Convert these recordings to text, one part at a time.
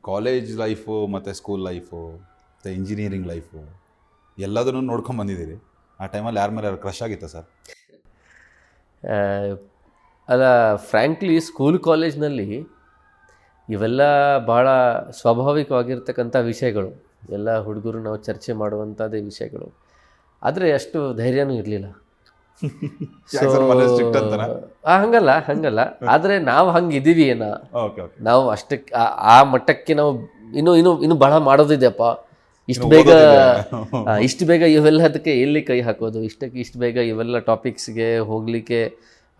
College life ಮತ್ತು school life ಮತ್ತು engineering life ಎಲ್ಲದನ್ನು ನೋಡ್ಕೊಂಡು ಬಂದಿದ್ದೀರಿ. ಆ ಟೈಮಲ್ಲಿ ಯಾರ ಮೇಲೆ ಕ್ರಶ್ ಆಗಿತ್ತಾ ಸರ್? ಅಲ್ಲ, ಫ್ರ್ಯಾಂಕ್ಲಿ ಸ್ಕೂಲ್ ಕಾಲೇಜ್ನಲ್ಲಿ ಇವೆಲ್ಲ ಭಾಳ ಸ್ವಾಭಾವಿಕವಾಗಿರ್ತಕ್ಕಂಥ ವಿಷಯಗಳು, ಎಲ್ಲ ಹುಡುಗರು ನಾವು ಚರ್ಚೆ ಮಾಡುವಂಥದ್ದೇ ವಿಷಯಗಳು. ಆದರೆ ಅಷ್ಟು ಧೈರ್ಯನೂ ಇರಲಿಲ್ಲ. ಹಂಗಲ್ಲ ಆದರೆ ನಾವು ಹಂಗಿದ್ದೀವಿ ಏನೋ, ಓಕೆ ಓಕೆ. ನಾವು ಅಷ್ಟಕ್ಕೆ ಆ ಮಟ್ಟಕ್ಕೆ ನಾವು ಇನ್ನೂ ಬಹಳ ಮಾಡೋದಿದೆಯಪ್ಪ, ಇಷ್ಟು ಬೇಗ ಇವೆಲ್ಲದಕ್ಕೆ ಎಲ್ಲಿ ಕೈ ಹಾಕೋದು, ಇಷ್ಟು ಬೇಗ ಇವೆಲ್ಲ ಟಾಪಿಕ್ಸ್ಗೆ ಹೋಗಲಿಕ್ಕೆ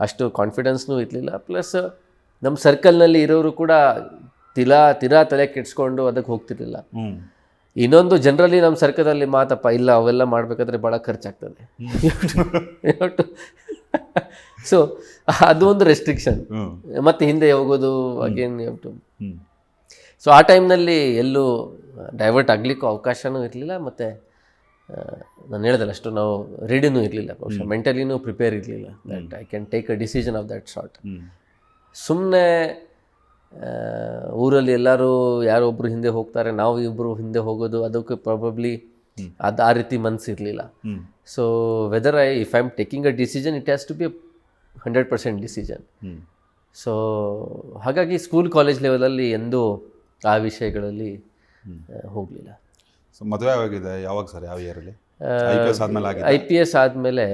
ಅಷ್ಟು ಕಾನ್ಫಿಡೆನ್ಸ್ನೂ ಇರಲಿಲ್ಲ. ಪ್ಲಸ್ ನಮ್ಮ ಸರ್ಕಲ್ನಲ್ಲಿ ಇರೋರು ಕೂಡ ತೀರಾ ತಲೆ ಕೆಡ್ಸ್ಕೊಂಡು ಅದಕ್ಕೆ ಹೋಗ್ತಿರ್ಲಿಲ್ಲ. ಇನ್ನೊಂದು ಜನರಲಿ ನಮ್ಮ ಸರ್ಕಲಲ್ಲಿ ಮಾತಪ್ಪ, ಇಲ್ಲ ಅವೆಲ್ಲ ಮಾಡಬೇಕಾದ್ರೆ ಭಾಳ ಖರ್ಚಾಗ್ತದೆ. ಸೊ ಅದು ಒಂದು ರೆಸ್ಟ್ರಿಕ್ಷನ್. ಮತ್ತು ಹಿಂದೆ ಹೋಗೋದು ಅಗೇನ್ ಟು. ಸೊ ಆ ಟೈಮ್ನಲ್ಲಿ ಎಲ್ಲೂ ಡೈವರ್ಟ್ ಆಗಲಿಕ್ಕೂ ಅವಕಾಶನೂ ಇರಲಿಲ್ಲ. ಮತ್ತು ನಾನು ಹೇಳಿದಲ್ಲ, ಅಷ್ಟು ನಾವು ರೆಡಿನೂ ಇರಲಿಲ್ಲ, ಬಹುಶಃ ಮೆಂಟಲಿನೂ ಪ್ರಿಪೇರ್ ಇರಲಿಲ್ಲ that I can take a decision of that sort. ಸುಮ್ಮನೆ ಊರಲ್ಲಿ ಎಲ್ಲರೂ ಯಾರೋ ಒಬ್ಬರು ಹಿಂದೆ ಹೋಗ್ತಾರೆ, ನಾವು ಇಬ್ಬರು ಹಿಂದೆ ಹೋಗೋದು, ಅದಕ್ಕೆ ಪ್ರಾಬಬ್ಲಿ ಆ ರೀತಿ ಮನಸ್ಸಿರಲಿಲ್ಲ. So whether if I am taking a decision, it has to be 100% decision. So ಹಾಗಾಗಿ ಸ್ಕೂಲ್ ಕಾಲೇಜ್ ಲೆವೆಲಲ್ಲಿ ಎಂದೂ ಆ ವಿಷಯಗಳಲ್ಲಿ ಹೋಗಲಿಲ್ಲ. ಸೊ ಮದುವೆ ಆಗಿದೆ ಯಾವಾಗ ಸರ್? ಯಾವ ಇಯರಲ್ಲಿ? IPS ಆದಮೇಲೆ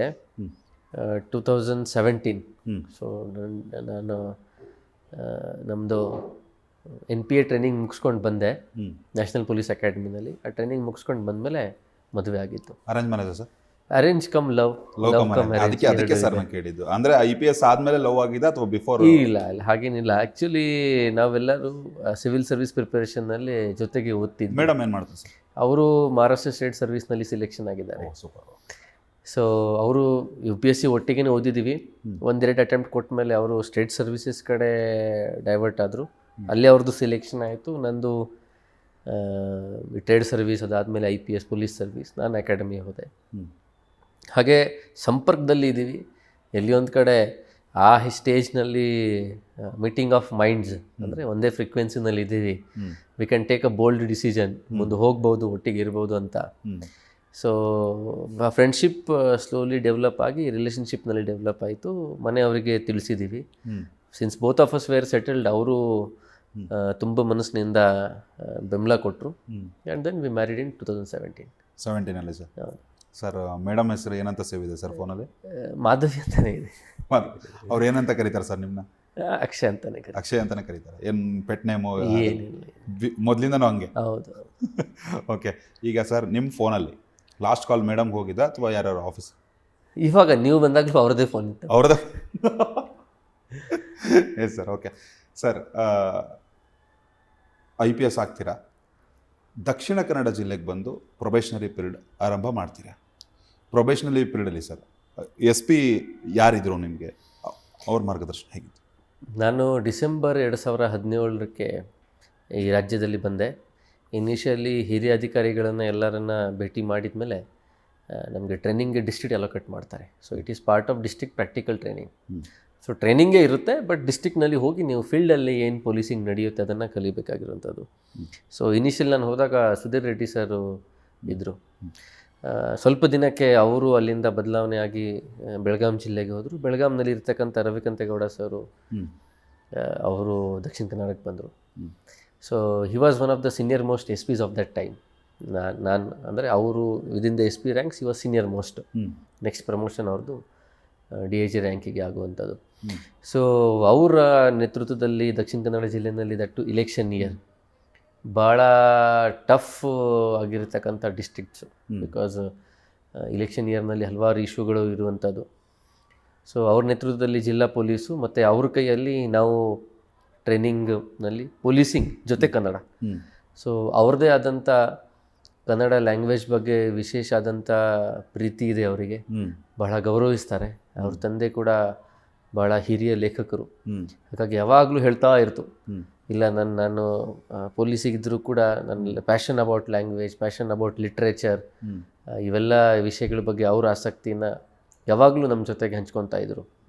2017. ಸೊ ನಾನು ನಮ್ಮದು NPA ಟ್ರೈನಿಂಗ್ ಮುಗಿಸ್ಕೊಂಡು ಬಂದೆ ನ್ಯಾಷನಲ್ ಪೊಲೀಸ್ ಅಕಾಡೆಮಿನಲ್ಲಿ. ಆ ಟ್ರೈನಿಂಗ್ ಮುಗಿಸ್ಕೊಂಡು ಬಂದಮೇಲೆ ಮದುವೆ ಆಗಿತ್ತು. Arrange marriage sir? Arrange come love. ಅದಕ್ಕೆ ಸರ್ ನಾನು ಕೇಳಿದ್ದು, ಅಂದರೆ IPS ಆದಮೇಲೆ ಲವ್ ಆಗಿದೆ ಅಥವಾ ಬಿಫೋರ್? ಇಲ್ಲ ಹಾಗೇನಿಲ್ಲ. ಆ್ಯಕ್ಚುಲಿ ನಾವೆಲ್ಲರೂ ಸಿವಿಲ್ ಸರ್ವಿಸ್ ಪ್ರಿಪರೇಷನ್ನಲ್ಲಿ ಜೊತೆಗೆ ಓದ್ತಿದ್ವಿ. ಮೇಡಮ್ ಏನು ಮಾಡ್ತಾರೆ ಸರ್? ಅವರು ಮಹಾರಾಷ್ಟ್ರ ಸ್ಟೇಟ್ ಸರ್ವಿಸ್ನಲ್ಲಿ ಸೆಲೆಕ್ಷನ್ ಆಗಿದ್ದಾರೆ. ಸೂಪರ್. ಸೊ ಅವರು UPSC ಒಟ್ಟಿಗೆ ಓದಿದ್ದೀವಿ. ಒಂದೆರಡು ಅಟೆಂಪ್ಟ್ ಕೊಟ್ಟ ಮೇಲೆ ಅವರು ಸ್ಟೇಟ್ ಸರ್ವಿಸಸ್ ಕಡೆ ಡೈವರ್ಟ್ ಆದರು. ಅಲ್ಲಿ ಅವ್ರದ್ದು ಸೆಲೆಕ್ಷನ್ ಆಯಿತು. ನಂದು ಟ್ರೇಡ್ ಸರ್ವಿಸ್, ಅದಾದಮೇಲೆ IPS ಪೊಲೀಸ್ ಸರ್ವಿಸ್, ನಾನು ಅಕಾಡೆಮಿ ಹೋದೆ. ಹಾಗೆ ಸಂಪರ್ಕದಲ್ಲಿ ಇದ್ದೀವಿ. ಎಲ್ಲಿ ಒಂದು ಕಡೆ ಆ ಸ್ಟೇಜ್ನಲ್ಲಿ ಮೀಟಿಂಗ್ ಆಫ್ ಮೈಂಡ್ಸ್, ಅಂದರೆ ಒಂದೇ ಫ್ರೀಕ್ವೆನ್ಸಿನಲ್ಲಿ ಇದ್ದೀವಿ. We can take a bold decision, ಮುಂದೆ ಹೋಗ್ಬೋದು, ಒಟ್ಟಿಗೆ ಇರ್ಬೋದು ಅಂತ. ಸೊ ಫ್ರೆಂಡ್ಶಿಪ್ ಸ್ಲೋಲಿ ಡೆವಲಪ್ ಆಗಿ ರಿಲೇಷನ್ಶಿಪ್ನಲ್ಲಿ ಡೆವಲಪ್ ಆಯಿತು. ಮನೆಯವರಿಗೆ ತಿಳಿಸಿದ್ದೀವಿ. Since both of us were settled, ಅವರು ತುಂಬ ಮನಸ್ಸಿನಿಂದ ಬೆಂಬಲ ಕೊಟ್ಟರು. And then we married in 2017. Sir? ಹೌದು ಸರ್. ಮೇಡಮ್ ಹೆಸರು ಏನಂತ ಸೇವ್ ಇದೆ ಸರ್ ಫೋನಲ್ಲಿ? ಮಾಧವಿ ಅಂತಲೇ ಇದೆ. ಅವ್ರು ಏನಂತ ಕರೀತಾರೆ ಸರ್ ನಿಮ್ಮನ್ನ? ಅಕ್ಷಯ್ ಅಂತಲೇ ಕರೀತಾರೆ. ಅಕ್ಷಯ್ ಅಂತಲೇ ಕರೀತಾರೆ. ಏನು ಪೆಟ್ ನೇಮು? ಏನಿಲ್ಲ, ಮೊದಲಿಂದನೂ ಹಂಗೆ? ಹೌದು. ಓಕೆ. ಈಗ ಸರ್ ನಿಮ್ಮ ಫೋನಲ್ಲಿ ಲಾಸ್ಟ್ ಕಾಲ್ ಮೇಡಮ್ಗೆ ಹೋಗಿದ್ದ ಅಥವಾ ಯಾರ್ಯಾರು ಆಫೀಸ್? ಇವಾಗ ನೀವು ಬಂದಾಗಲೂ ಅವ್ರದ್ದೇ ಫೋನ್ ಇತ್ತು. ಅವ್ರದ್ದೇ? Yes sir. Okay sir, IPS ಆಗ್ತೀರಾ, ದಕ್ಷಿಣ ಕನ್ನಡ ಜಿಲ್ಲೆಗೆ ಬಂದು ಪ್ರೊಬೇಷನರಿ ಪೀರಿಯಡ್ ಆರಂಭ ಮಾಡ್ತೀರಾ. ಪ್ರೊಬೇಷನರಿ ಪೀರಿಯಡಲ್ಲಿ ಸರ್ SP ಯಾರಿದ್ರು ನಿಮಗೆ? ಅವ್ರ ಮಾರ್ಗದರ್ಶನ ಹೇಗಿತ್ತು? ನಾನು ಡಿಸೆಂಬರ್ 2017ಕ್ಕೆ ಈ ರಾಜ್ಯದಲ್ಲಿ ಬಂದೆ. ಇನಿಷಿಯಲಿ ಹಿರಿಯ ಅಧಿಕಾರಿಗಳನ್ನು ಎಲ್ಲರನ್ನ ಭೇಟಿ ಮಾಡಿದ ಮೇಲೆ ನಮಗೆ ಟ್ರೈನಿಂಗ್ಗೆ ಡಿಸ್ಟ್ರಿಕ್ಟ್ ಅಲೋಕೇಟ್ ಮಾಡ್ತಾರೆ. So it is part of district practical training. So ಟ್ರೈನಿಂಗೇ ಇರುತ್ತೆ, ಬಟ್ ಡಿಸ್ಟ್ರಿಕ್ನಲ್ಲಿ ಹೋಗಿ ನೀವು ಫೀಲ್ಡಲ್ಲಿ ಏನು ಪೊಲೀಸಿಂಗ್ ನಡೆಯುತ್ತೆ ಅದನ್ನು ಕಲಿಬೇಕಾಗಿರುವಂಥದ್ದು. ಸೊ ಇನಿಷಿಯಲ್ ನಾನು ಹೋದಾಗ ಸುಧೀರ್ ರೆಡ್ಡಿ ಸರ್ ಇದ್ದರು. ಸ್ವಲ್ಪ ದಿನಕ್ಕೆ ಅವರು ಅಲ್ಲಿಂದ ಬದಲಾವಣೆ ಆಗಿ ಬೆಳಗಾಂ ಜಿಲ್ಲೆಗೆ ಹೋದರು. ಬೆಳಗಾಂನಲ್ಲಿ ಇರ್ತಕ್ಕಂಥ ರವಿಕಾಂತೇಗೌಡ ಸರು ಅವರು ದಕ್ಷಿಣ ಕನ್ನಡಕ್ಕೆ ಬಂದರು. So he was one of the senior most SPs of that time. ನಾನು ಅಂದರೆ ಅವರು within the SP ranks he was senior most. Next promotion ಅವ್ರದ್ದು DIG ರ್ಯಾಂಕಿಗೆ ಆಗುವಂಥದ್ದು. ಸೊ ಅವರ ನೇತೃತ್ವದಲ್ಲಿ ದಕ್ಷಿಣ ಕನ್ನಡ ಜಿಲ್ಲೆಯಲ್ಲಿ ದಟ್ಟು ಇಲೆಕ್ಷನ್ ಇಯರ್ ಭಾಳ ಟಫ್ ಆಗಿರ್ತಕ್ಕಂಥ ಡಿಸ್ಟ್ರಿಕ್ಟ್ಸು. ಬಿಕಾಸ್ ಇಲೆಕ್ಷನ್ ಇಯರ್ನಲ್ಲಿ ಹಲವಾರು ಇಶ್ಯೂಗಳು ಇರುವಂಥದ್ದು. ಸೊ ಅವ್ರ ನೇತೃತ್ವದಲ್ಲಿ ಜಿಲ್ಲಾ ಪೊಲೀಸು ಮತ್ತು ಅವ್ರ ಕೈಯಲ್ಲಿ ನಾವು ಟ್ರೈನಿಂಗ್ನಲ್ಲಿ ಪೊಲೀಸಿಂಗ್ ಜೊತೆ ಕನ್ನಡ. ಸೊ ಅವ್ರದ್ದೇ ಆದಂಥ ಕನ್ನಡ ಲ್ಯಾಂಗ್ವೇಜ್ ಬಗ್ಗೆ ವಿಶೇಷ ಆದಂಥ ಪ್ರೀತಿ ಇದೆ ಅವರಿಗೆ, ಬಹಳ ಗೌರವಿಸ್ತಾರೆ. ಅವ್ರ ತಂದೆ ಕೂಡ ಭಾಳ ಹಿರಿಯ ಲೇಖಕರು. ಹಾಗಾಗಿ ಯಾವಾಗಲೂ ಹೇಳ್ತಾ ಇರ್ತು, ಇಲ್ಲ ನಾನು ಪೊಲೀಸಿಗಿದ್ದರೂ ಕೂಡ ನನ್ನ passion about language, passion about literature, ಇವೆಲ್ಲ ವಿಷಯಗಳ ಬಗ್ಗೆ ಅವ್ರ ಆಸಕ್ತಿನ ಯಾವಾಗಲೂ ನಮ್ಮ ಜೊತೆಗೆ ಹಂಚ್ಕೊತಾ ಇದ್ದರು.